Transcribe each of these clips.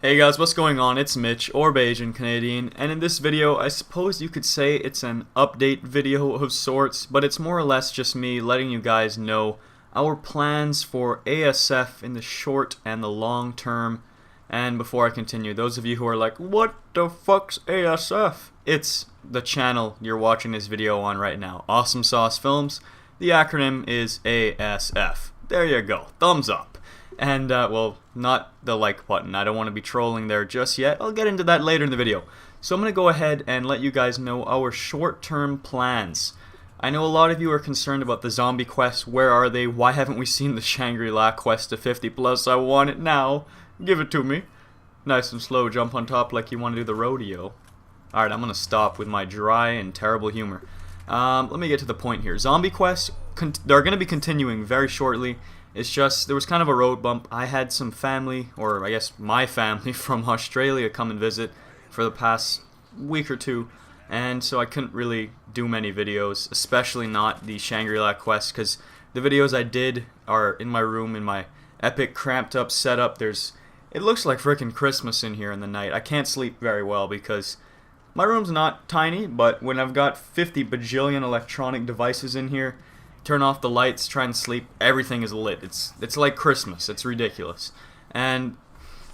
Hey guys, what's going on? It's Mitch, or Bayesian Canadian, and in this video, I suppose you could say it's an update video of sorts, but it's more or less just me letting you guys know our plans for ASF in the short and the long term. And before I continue, those of you who are like, what the fuck's ASF? It's the channel you're watching this video on right now, Awesome Sauce Films. The acronym is ASF. There you go, thumbs up. And, well, not the like button. I don't want to be trolling there just yet. I'll get into that later in the video. So I'm going to go ahead and let you guys know our short-term plans. I know a lot of you are concerned about the zombie quests. Where are they? Why haven't we seen the Shangrila quest to 50 plus? I want it now. Give it to me. Nice and slow. Jump on top like you want to do the rodeo. Alright, I'm going to stop with my dry and terrible humor. Let me get to the point here. Zombie quests, they're going to be continuing very shortly. It's just, there was kind of a road bump. I had some family, or I guess my family from Australia come and visit for the past week or two, and so I couldn't really do many videos, especially not the Shangri-La quest, because the videos I did are in my room, in my epic cramped up setup. It looks like frickin' Christmas in here in the night. I can't sleep very well because my room's not tiny, but when I've got 50 bajillion electronic devices in here, turn off the lights, try and sleep, everything is lit. It's like Christmas. It's ridiculous. And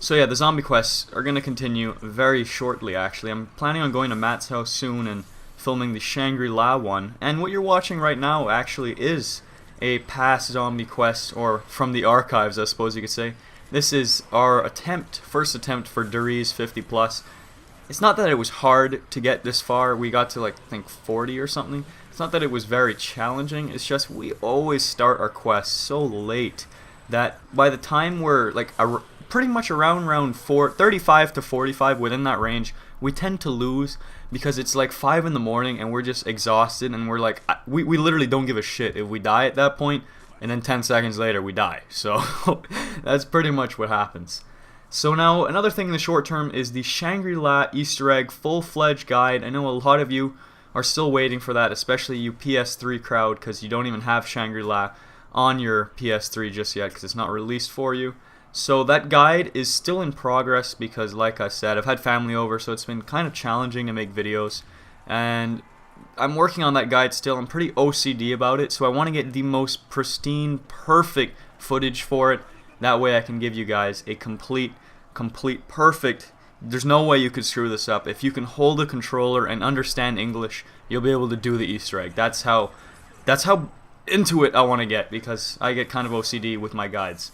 so yeah, the zombie quests are going to continue very shortly actually. I'm planning on going to Matt's house soon and filming the Shangri-La one. And what you're watching right now actually is a past zombie quest, or from the archives I suppose you could say. This is our first attempt for Duri's 50 plus. It's not that it was hard to get this far. We got to like I think 40 or something. It's not that it was very challenging, it's just we always start our quests so late that by the time we're like pretty much around round 35 to 45, within that range, we tend to lose because it's like 5 in the morning and we're just exhausted and we're like, we literally don't give a shit if we die at that point, and then 10 seconds later we die. So that's pretty much what happens. So now another thing in the short term is the Shangrila Easter Egg full-fledged guide. I know a lot of you are still waiting for that, especially you PS3 crowd, because you don't even have Shangri-La on your PS3 just yet because it's not released for you. So that guide is still in progress because, like I said, I've had family over, so it's been kind of challenging to make videos, and I'm working on that guide still. I'm pretty OCD about it, so I want to get the most pristine, perfect footage for it. That way I can give you guys a complete, perfect. There's no way you could screw this up. If you can hold a controller and understand English, you'll be able to do the Easter egg. That's how into it I want to get, because I get kind of OCD with my guides.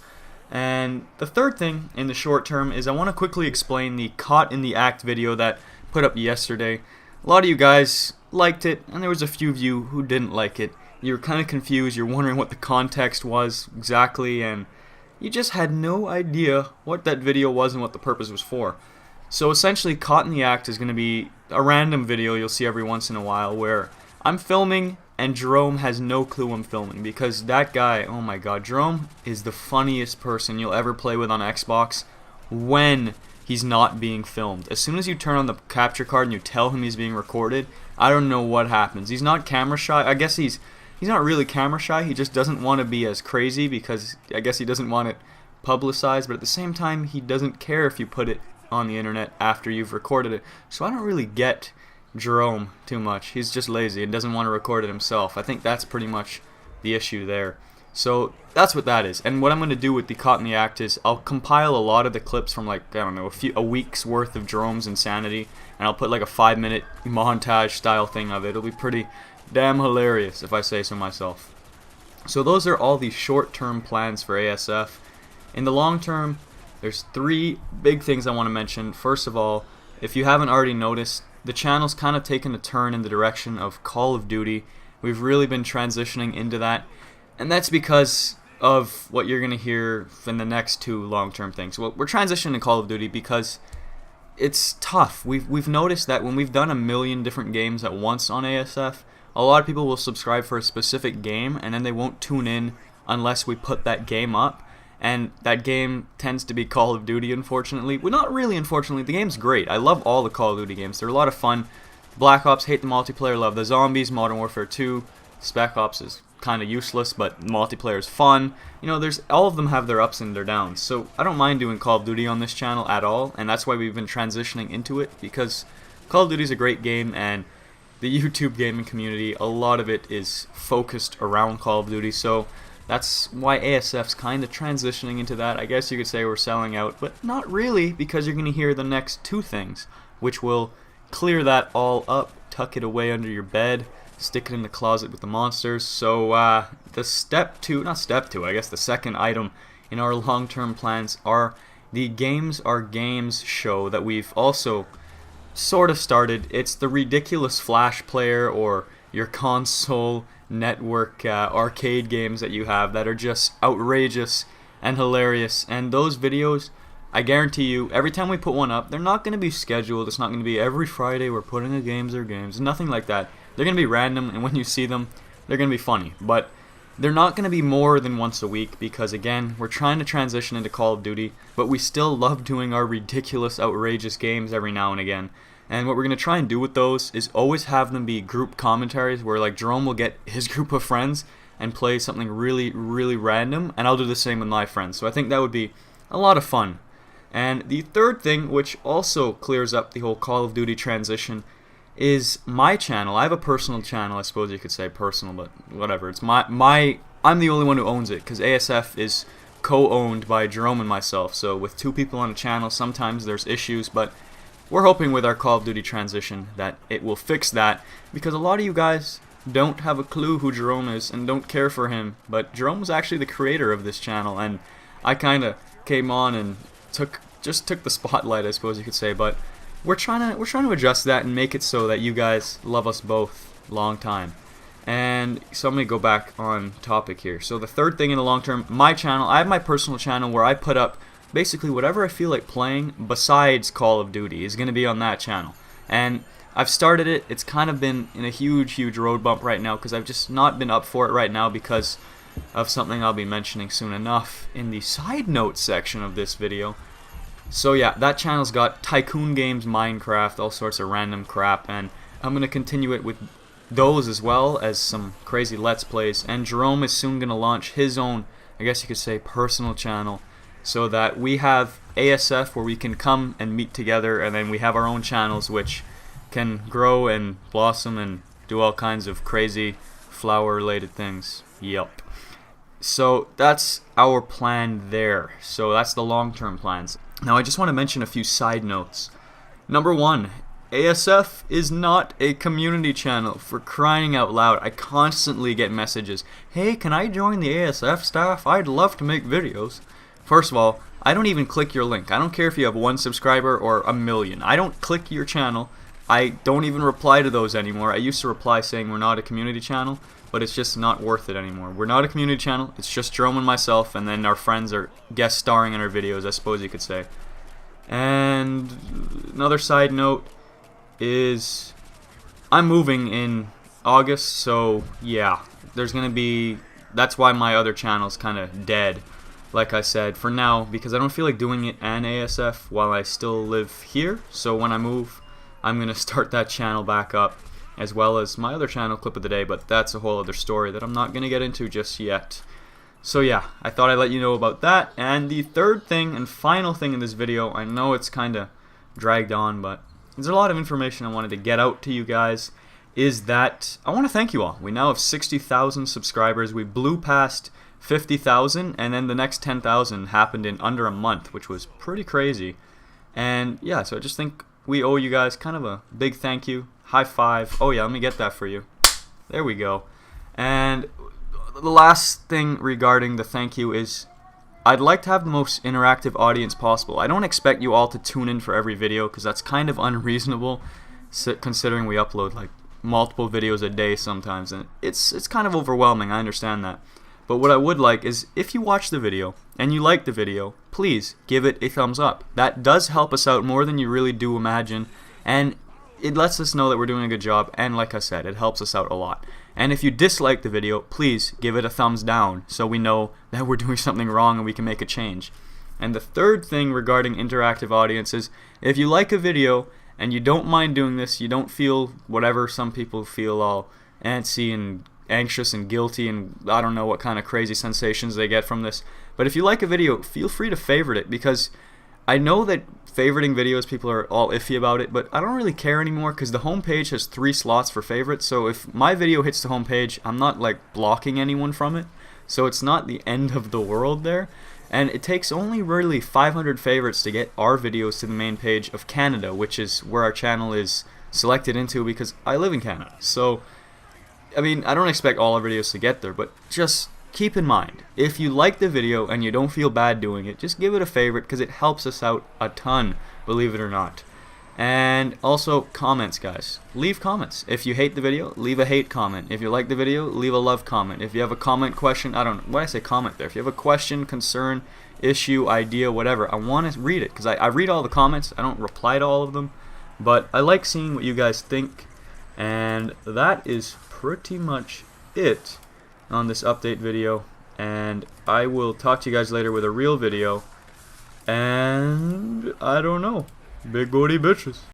And the third thing in the short term is I want to quickly explain the Caught in the Act video that put up yesterday. A lot of you guys liked it, and there was a few of you who didn't like it. You were kind of confused, you're wondering what the context was exactly, and you just had no idea what that video was and what the purpose was for. So essentially, Caught in the Act is going to be a random video you'll see every once in a while where I'm filming and Jerome has no clue I'm filming, because that guy, oh my god, Jerome is the funniest person you'll ever play with on Xbox when he's not being filmed. As soon as you turn on the capture card and you tell him he's being recorded, I don't know what happens. He's not camera shy. I guess he's not really camera shy. He just doesn't want to be as crazy because I guess he doesn't want it publicized, but at the same time he doesn't care if you put it on the internet after you've recorded it. So I don't really get Jerome too much. He's just lazy and doesn't want to record it himself. I think that's pretty much the issue there. So that's what that is. And what I'm going to do with the Caught in the Act is I'll compile a lot of the clips from like, I don't know, a week's worth of Jerome's insanity, and I'll put like a 5-minute montage style thing of it. It'll be pretty damn hilarious if I say so myself. So those are all the short-term plans for ASF. In the long term, there's 3 big things I want to mention. First of all, if you haven't already noticed, the channel's kind of taken a turn in the direction of Call of Duty. We've really been transitioning into that, and that's because of what you're going to hear in the next 2 long-term things. Well, we're transitioning to Call of Duty because it's tough. We've noticed that when we've done a million different games at once on ASF, a lot of people will subscribe for a specific game, and then they won't tune in unless we put that game up. And that game tends to be Call of Duty, unfortunately. Well, not really, unfortunately. The game's great. I love all the Call of Duty games. They're a lot of fun. Black Ops, hate the multiplayer, love the zombies. Modern Warfare 2, Spec Ops is kind of useless, but multiplayer is fun. You know, there's all of them have their ups and their downs. So I don't mind doing Call of Duty on this channel at all, and that's why we've been transitioning into it, because Call of Duty is a great game, and the YouTube gaming community, a lot of it is focused around Call of Duty. So that's why ASF's kind of transitioning into that. I guess you could say we're selling out, but not really, because you're going to hear the next two things, which will clear that all up, tuck it away under your bed, stick it in the closet with the monsters. So the the second item in our long-term plans are the Games Are Games show that we've also sort of started. It's the ridiculous Flash player or your console network arcade games that you have that are just outrageous and hilarious, and those videos, I guarantee you, every time we put one up, they're not going to be scheduled. It's not going to be every Friday we're putting a Games Or Games, nothing like that. They're going to be random, and when you see them, they're going to be funny, but they're not going to be more than once a week, because again, we're trying to transition into Call of Duty, but we still love doing our ridiculous, outrageous games every now and again. And what we're going to try and do with those is always have them be group commentaries, where like Jerome will get his group of friends and play something really, really random, and I'll do the same with my friends. So I think that would be a lot of fun. And the third thing, which also clears up the whole Call of Duty transition, is my channel. I have a personal channel, I suppose you could say personal, but whatever. It's I'm the only one who owns it, because ASF is co-owned by Jerome and myself. So with two people on a channel, sometimes there's issues, but we're hoping with our Call of Duty transition that it will fix that, because a lot of you guys don't have a clue who Jerome is and don't care for him, but Jerome was actually the creator of this channel, and I kind of came on and took the spotlight, I suppose you could say. But we're trying to adjust that and make it so that you guys love us both long time. And so I'm going to go back on topic here. So the third thing in the long term, my channel, I have my personal channel where I put up basically whatever I feel like playing besides Call of Duty is going to be on that channel. And I've started it. It's kind of been in a huge road bump right now, because I've just not been up for it right now because of something I'll be mentioning soon enough in the side notes section of this video. So yeah, that channel's got Tycoon Games, Minecraft, all sorts of random crap, and I'm going to continue it with those as well as some crazy Let's Plays. And Jerome is soon going to launch his own, I guess you could say, personal channel, so that we have ASF where we can come and meet together, and then we have our own channels which can grow and blossom and do all kinds of crazy flower related things. Yep. So that's our plan there. So that's the long-term plans. Now I just want to mention a few side notes. Number one, ASF is not a community channel, for crying out loud. I constantly get messages, hey, can I join the ASF staff? I'd love to make videos. First of all, I don't even click your link. I don't care if you have 1 subscriber or 1,000,000. I don't click your channel. I don't even reply to those anymore. I used to reply saying we're not a community channel, but it's just not worth it anymore. We're not a community channel. It's just Jerome and myself, and then our friends are guest starring in our videos, I suppose you could say. And another side note is I'm moving in August, so yeah, there's gonna be, that's why my other channel's kind of dead, like I said, for now, because I don't feel like doing it and ASF while I still live here. So when I move, I'm gonna start that channel back up, as well as my other channel, Clip of the Day, but that's a whole other story that I'm not gonna get into just yet. So yeah, I thought I'd let you know about that. And the third thing and final thing in this video, I know it's kinda dragged on, but there's a lot of information I wanted to get out to you guys, is that I want to thank you all. We now have 60,000 subscribers. We blew past 50,000, and then the next 10,000 happened in under a month, which was pretty crazy. And yeah, so I just think we owe you guys kind of a big thank you. High five. Oh yeah, let me get that for you. There we go. And the last thing regarding the thank you is I'd like to have the most interactive audience possible. I don't expect you all to tune in for every video, because that's kind of unreasonable, considering we upload like multiple videos a day sometimes, and it's kind of overwhelming. I understand that. But what I would like is, if you watch the video and you like the video, please give it a thumbs up. That does help us out more than you really do imagine, and it lets us know that we're doing a good job, and like I said, it helps us out a lot. And if you dislike the video, please give it a thumbs down, so we know that we're doing something wrong and we can make a change. And the third thing regarding interactive audiences, if you like a video and you don't mind doing this, you don't feel whatever some people feel all antsy and anxious and guilty, and I don't know what kind of crazy sensations they get from this. But if you like a video, feel free to favorite it, because I know that favoriting videos, people are all iffy about it, but I don't really care anymore because the homepage has 3 slots for favorites. So if my video hits the homepage, I'm not like blocking anyone from it, so it's not the end of the world there. And it takes only really 500 favorites to get our videos to the main page of Canada, which is where our channel is selected into, because I live in Canada. So I mean, I don't expect all our videos to get there, but just keep in mind, if you like the video and you don't feel bad doing it, just give it a favorite, because it helps us out a ton, believe it or not. And also, comments, guys. Leave comments. If you hate the video, leave a hate comment. If you like the video, leave a love comment. If you have a comment, question, I don't know, why did I say comment there? If you have a question, concern, issue, idea, whatever, I want to read it, because I read all the comments. I don't reply to all of them, but I like seeing what you guys think. And that is pretty much it on this update video, and I will talk to you guys later with a real video, and I don't know, big booty bitches.